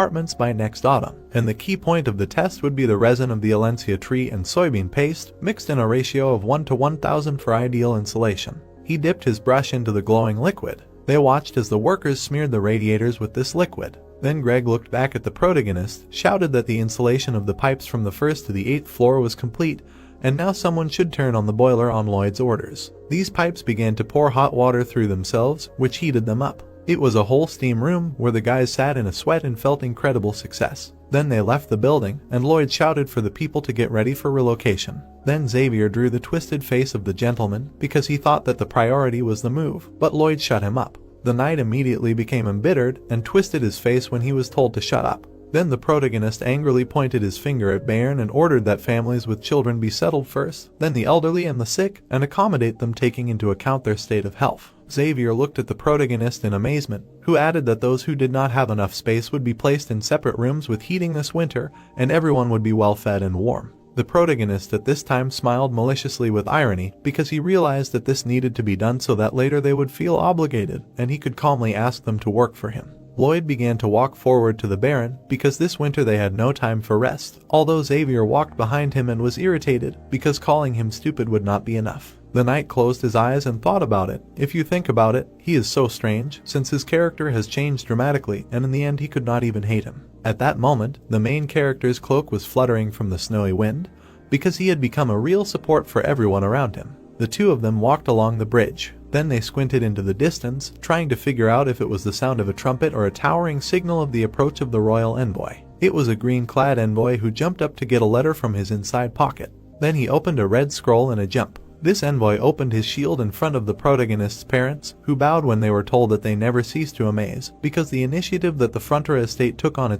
apartments by next autumn, and the key point of the test would be the resin of the Alencia tree and soybean paste mixed in a ratio of 1 to 1000 for ideal insulation. He dipped his brush into the glowing liquid. They watched as the workers smeared the radiators with this liquid. Then Greg looked back at the protagonist, shouted that the insulation of the pipes from the 1st to the 8th floor was complete, and now someone should turn on the boiler on Lloyd's orders. These pipes began to pour hot water through themselves, which heated them up. It was a whole steam room where the guys sat in a sweat and felt incredible success. Then they left the building, and Lloyd shouted for the people to get ready for relocation. Then Xavier drew the twisted face of the gentleman because he thought that the priority was the move, but Lloyd shut him up. The knight immediately became embittered and twisted his face when he was told to shut up. Then the protagonist angrily pointed his finger at Bairn and ordered that families with children be settled first, then the elderly and the sick, and accommodate them taking into account their state of health. Xavier looked at the protagonist in amazement, who added that those who did not have enough space would be placed in separate rooms with heating this winter, and everyone would be well fed and warm. The protagonist at this time smiled maliciously with irony because he realized that this needed to be done so that later they would feel obligated and he could calmly ask them to work for him. Lloyd began to walk forward to the Baron because this winter they had no time for rest, although Xavier walked behind him and was irritated because calling him stupid would not be enough. The knight closed his eyes and thought about it. If you think about it, he is so strange, since his character has changed dramatically, and in the end he could not even hate him. At that moment, the main character's cloak was fluttering from the snowy wind, because he had become a real support for everyone around him. The two of them walked along the bridge. Then they squinted into the distance, trying to figure out if it was the sound of a trumpet or a towering signal of the approach of the royal envoy. It was a green-clad envoy who jumped up to get a letter from his inside pocket. Then he opened a red scroll in a jump. This envoy opened his shield in front of the protagonist's parents, who bowed when they were told that they never ceased to amaze, because the initiative that the Frontier estate took on